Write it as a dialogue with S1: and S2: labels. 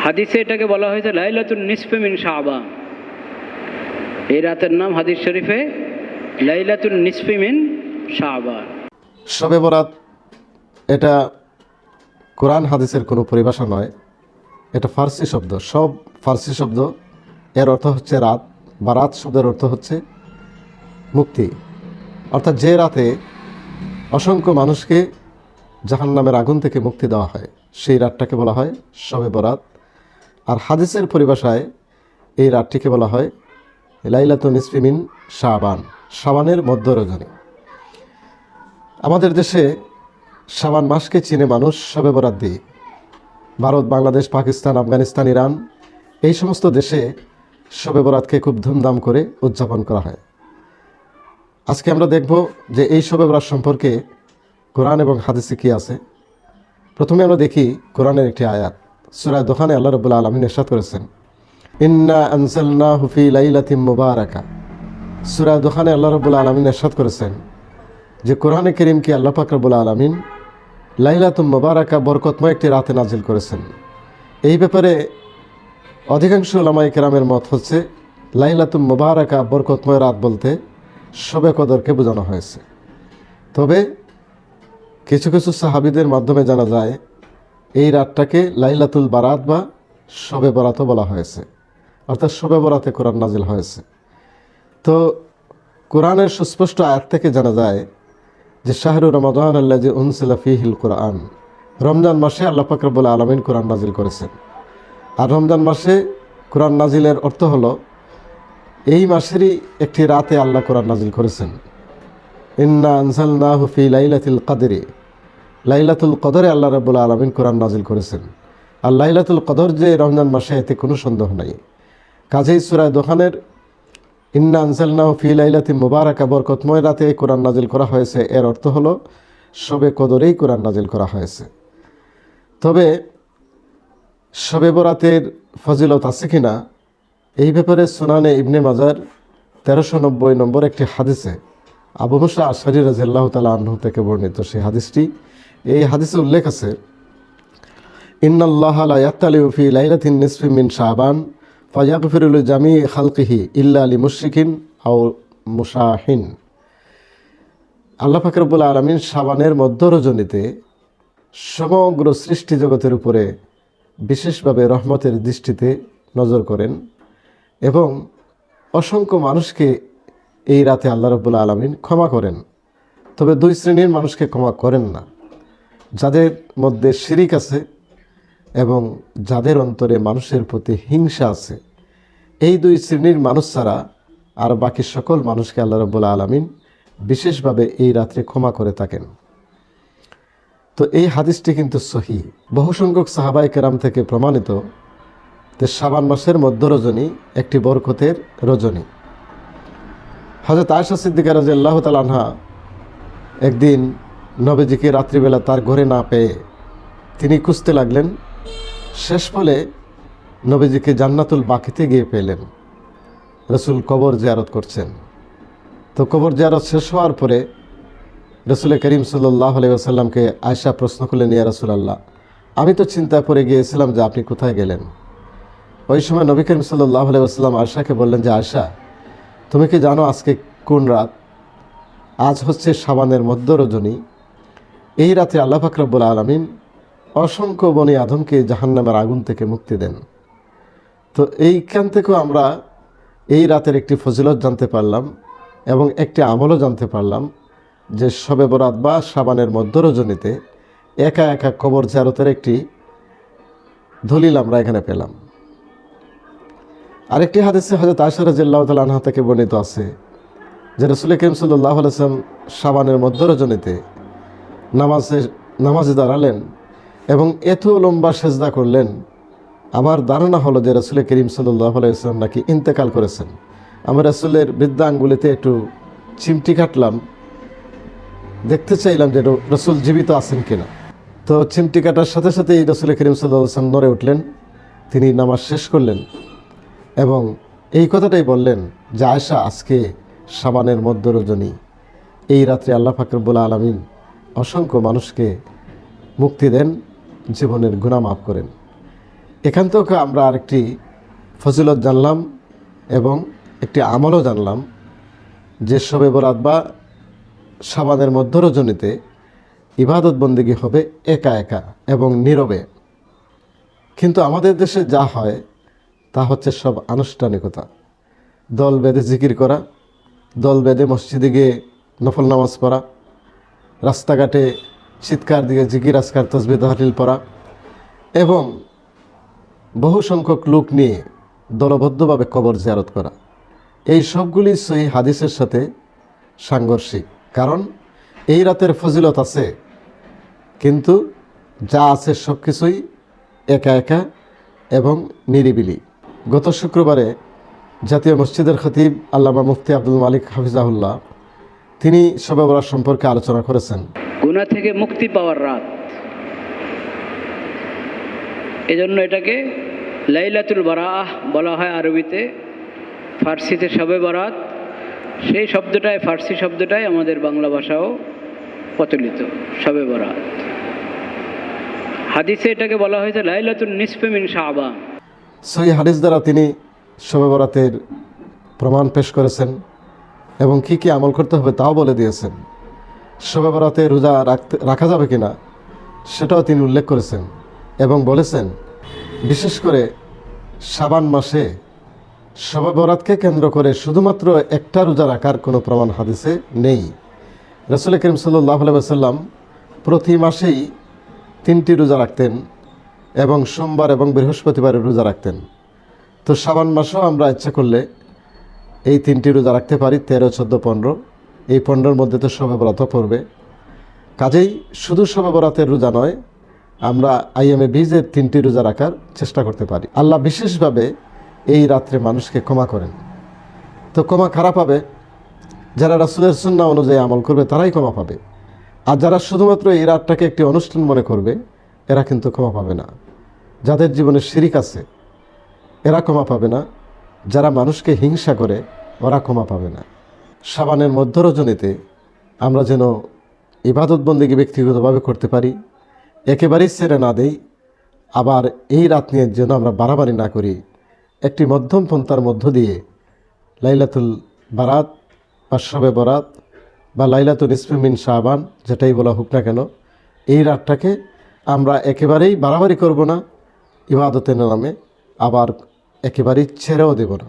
S1: হাদিসে এটাকে বলা হয়েছে লাইলাতুন নিসফে মিন শাবান। এই রাতের নাম হাদিস শরীফে লাইলাতুন নিসফে মিন শাবান।
S2: শবে বরাত এটা কোরআন হাদিসের কোনো পরিভাষা নয়, এটা ফার্সি শব্দ। সব ফার্সি শব্দ, এর অর্থ হচ্ছে রাত, বা রাত শব্দের অর্থ হচ্ছে মুক্তি। অর্থাৎ যে রাতে অসংখ্য মানুষকে জাহান্নামের আগুন থেকে মুক্তি দেওয়া হয়, সেই রাতটাকে বলা হয় শবে বরাত। আর হাদিসের পরিভাষায় এই রাতটিকে বলা হয় লাইলাতুন নিসফি মিন শাবান, শাবানের মধ্য রজনী। আমাদের দেশে শাবান মাসকে চিনে মানুষ শবে বরাত দিয়ে। ভারত, বাংলাদেশ, পাকিস্তান, আফগানিস্তান, ইরান, এই সমস্ত দেশে শবে বরাতকে খুব ধুমধাম করে উদযাপন করা হয়। আজকে আমরা দেখব যে এই শবে বরাত সম্পর্কে কোরআন এবং হাদিসে কী আছে। প্রথমে আমরা দেখি কোরআনের একটি আয়াত। সূরা দোখানে আল্লাহ রাব্বুল আলামিন ইরশাদ করেছেন, ইন্না আনজালনাহু ফি লাইলাতিন মুবারাকা। সূরা দোখানে আল্লাহ রাব্বুল আলামিন ইরশাদ করেছেন যে কোরআনে কারীমকে আল্লাহ পাক রব্বুল আলামিন লাইলাতুন মুবারাকা, বরকতময় একটি রাতে নাজিল করেছেন। এই ব্যাপারে অধিকাংশ উলামায়ে কেরামের মত হচ্ছে লাইলাতুন মুবারাকা, বরকতময় রাত বলতে শবে কদরকে বোঝানো হয়েছে। তবে কিছু কিছু সাহাবীদের মাধ্যমে জানা যায় এই রাতটাকে লাইলাতুল বারাত বা শবে বরাতও বলা হয়েছে, অর্থাৎ শবে বরাতে কোরআন নাজিল হয়েছে। তো কোরআনের সুস্পষ্ট আয়াত থেকে জানা যায় যে শাহরু রমাদান আল্লাযী উনজিলা ফীহিল কোরআন, রমজান মাসে আল্লাহ পাক রব্বুল আলামিন কোরআন নাজিল করেছেন। আর রমজান মাসে কোরআন নাজিলের অর্থ হলো এই মাসেরই একটি রাতে আল্লাহ কোরআন নাজিল করেছেন। ইন্না আনজালনাহু ফি লাইলাতুল কদরি, লাইলাতুল কদরে আল্লাহ রাব্বুল আলামিন কোরআন নাজিল করেছেন। আর লাইলাতুল কদর যে রমজান মাসে, এতে কোনো সন্দেহ নাই। কাজেই সূরা দোখানের ইন্না আনজালনাহু ফি লাইলাতিন মুবারাকা, বরকতময় রাতে কোরআন নাজিল করা হয়েছে, এর অর্থ হলো শবে কদরেই কোরআন নাজিল করা হয়েছে। তবে শবে বরাতের ফজিলত আছে কিনা এই ব্যাপারে সুনানে ইবনে মাজার 1390 নম্বর একটি হাদিসে আবু মুসা আশআরী রাদিয়াল্লাহু তাআলা আনহু থেকে বর্ণিত। সেই হাদিসটি, এই হাদিসে উল্লেখ আছে, ইন্নাল্লাহা লা ইয়াত্তালিউ ফি লাইলাতিন নিসফি মিন শাবান ফায়াগফিরু লিজামিই খালকিহি ইল্লা লিমুশরিকিন আও মুশাহিন। আল্লাহ পাক রব্বুল আলামিন শাবানের মধ্য রজনীতে সমগ্র সৃষ্টি জগতের উপরে বিশেষভাবে রহমতের দৃষ্টিতে নজর করেন এবং অসংখ্য মানুষকে এই রাতে আল্লাহ রাব্বুল আলামিন ক্ষমা করেন। তবে দুই শ্রেণীর মানুষকে ক্ষমা করেন না, যাদের মধ্যে শিরিক আছে এবং যাদের অন্তরে মানুষের প্রতি হিংসা আছে। এই দুই শ্রেণীর মানুষ ছাড়া আর বাকি সকল মানুষকে আল্লাহ রাব্বুল আলামিন বিশেষভাবে এই রাত্রে ক্ষমা করে থাকেন। তো এই হাদিসটি কিন্তু সহিহ। বহু সংখ্যক সাহাবায়ে কেরাম থেকে প্রমাণিত যে শাবান মাসের মধ্য রজনী একটি বরকতের রজনী। হযরত আয়েশা সিদ্দিকা রাদিয়াল্লাহু তাআলা আনহা একদিন নবীজিকে রাত্রিবেলা তার ঘরে না পেয়ে তিনি খুঁজতে লাগলেন। শেষ ফলে নবীজিকে জান্নাতুল বাকিতে গিয়ে পেলেন। রাসূল কবর জিয়ারত করছেন। তো কবর জিয়ারত শেষ হওয়ার পরে রাসূল করিম সাল্লাল্লাহু আলাইহি ওয়াসাল্লামকে আয়েশা প্রশ্ন করলেন, ইয়া রাসূলুল্লাহ, আমি তো চিন্তায় পড়ে গিয়েছিলাম যে আপনি কোথায় গেলেন। ওই সময় নবী করিম সাল্লাল্লাহু আলাইহি ওয়াসাল্লাম আয়েশাকে বললেন যে, আয়েশা, তুমি কি জানো আজকে কোন রাত? আজ হচ্ছে শাবানের মধ্য রজনী। এই রাতে আল্লাহ পাক রব্বুল আলামিন অসংখ্য বনি আদমকে জাহান্নামের আগুন থেকে মুক্তি দেন। তো এইখান থেকেও আমরা এই রাতের একটি ফজিলত জানতে পারলাম এবং একটি আমলও জানতে পারলাম যে শবে বরাত বা শাবানের মধ্য রজনীতে একা একা কবর জিয়ারতের একটি দলিল আমরা এখানে পেলাম। আরেকটি হাদিসে হযরত আয়েশা রাদিয়াল্লাহু তাআলা আনহা থেকে বর্ণিত আছে যে রাসূল করিম সাল্লাল্লাহু আলাইহি ওয়াসাল্লাম শাবানের মধ্য রজনীতে নামাজে দাঁড়ালেন এবং এত লম্বা সেজদা করলেন। আমার ধারণা হলো যে রাসূল করিম সাল্লাল্লাহু আলাইহি ওয়াসাল্লাম নাকি ইন্তেকাল করেছেন। আমি রাসূলের বৃদ্ধা আঙ্গুলিতে একটু চিমটি কাটলাম, দেখতে চাইলাম যে রাসূল জীবিত আছেন কিনা। তো চিমটি কাটার সাথে সাথেই রাসূল করিম সাল্লাল্লাহু আলাইহি ওয়াসাল্লাম নড়ে উঠলেন। তিনি নামাজ শেষ করলেন এবং এই কথাটাই বললেন যে, আয়েশা, আজকে শাবানের মধ্য রজনী, এই রাত্রে আল্লাহ পাক রব্বুল আলামিন অসংখ্য মানুষকে মুক্তি দেন, জীবনের গুনাহ মাফ করেন। এখান থেকে আমরা আরেকটি ফজিলত জানলাম এবং একটি আমলও জানলাম যে শবে বরাত বা শাবানের মধ্য রজনীতে ইবাদত বন্দেগী হবে একা একা এবং নীরবে। কিন্তু আমাদের দেশে যা হয় তা হচ্ছে সব আনুষ্ঠানিকতা, দল বেঁধে জিকির করা, দল বেঁধে মসজিদে গিয়ে নফল নামাজ পড়া, রাস্তাঘাটে চিৎকার দিয়ে জিকির আজকার তসবিহ তাহলিল পড়া এবং বহু সংখ্যক লোক নিয়ে দলবদ্ধভাবে কবর জিয়ারত করা, এই সবগুলি সহিহ হাদিসের সাথে সাংঘর্ষিক। কারণ এই রাতের ফজিলত আছে, কিন্তু যা আছে সব কিছুই একা একা এবং নিরিবিলি। গত শুক্রবারে জাতীয় মসজিদের খতিব আল্লামা মুফতি আব্দুল মালিক হাফিজাহুল্লাহ তিনি শবে বরাত সম্পর্কে আলোচনা করেছেন।
S1: গুনাহ থেকে মুক্তি পাওয়ার রাত, এজন্য এটাকে লাইলাতুল বারাআহ বলা হয় আরবিতে, ফার্সিতে শবে বরাত। সেই শব্দটাই, ফার্সি শব্দটাই আমাদের বাংলা ভাষাও প্রচলিত, শবে বরাত। হাদিসে এটাকে বলা হয়েছে লাইলাতুন নিসফে মিন শাবান।
S2: সহিহ হাদিস দ্বারা তিনি শবে বরাতের প্রমাণ পেশ করেছেন এবং কি কি আমল করতে হবে তাও বলে দিয়েছেন। শবে বরাতে রোজা রাখা যাবে কিনা সেটাও তিনি উল্লেখ করেছেন এবং বলেছেন বিশেষ করে শাবান মাসে শবে বরাতকে কেন্দ্র করে শুধুমাত্র একটা রোজা রাখার কোনো প্রমাণ হাদিসে নেই। রাসূল করিম সাল্লাল্লাহু আলাইহি ওয়াসাল্লাম প্রতি মাসেই 3টি রোজা রাখতেন এবং সোমবার এবং বৃহস্পতিবারে রোজা রাখতেন। তো শাবান মাসেও আমরা ইচ্ছা করলে এই 3টি রোজা রাখতে পারি, 13, 14, 15। এই 15-র মধ্যে তো শবে বরাতও পড়বে। কাজেই শুধু শবে বরাতের রোজা নয়, আমরা আইএমএ বীজের 3টি রোজা রাখার চেষ্টা করতে পারি। আল্লাহ বিশেষভাবে এই রাত্রে মানুষকে ক্ষমা করেন। তো ক্ষমা কারা পাবে? যারা রাসূলের সুন্নাহ অনুযায়ী আমল করবে তারাই ক্ষমা পাবে। আর যারা শুধুমাত্র এই রাতটাকে একটি অনুষ্ঠান মনে করবে এরা কিন্তু ক্ষমা পাবে না। যাদের জীবনে শিরিক আছে এরা ক্ষমা পাবে না, যারা মানুষকে হিংসা করে ওরা ক্ষমা পাবে না। শাবানের মধ্য রজনীতে আমরা যেন ইবাদত বন্দেগী ব্যক্তিগতভাবে করতে পারি, একেবারেই ছেড়ে না দেই। আবার এই রাত নিয়ে যেন আমরা বাড়াবাড়ি না করি, একটি মধ্যম পন্থার মধ্য দিয়ে লাইলাতুল বারাত বা শবে বরাত বা লাইলাতুল নিসফে মিন শাবান যেটাই বলা হোক না কেন, এই রাতটাকে আমরা একেবারেই বাড়াবাড়ি করব না ইবাদতের নামে, আবার একেবারেই ছেড়েও দেব না।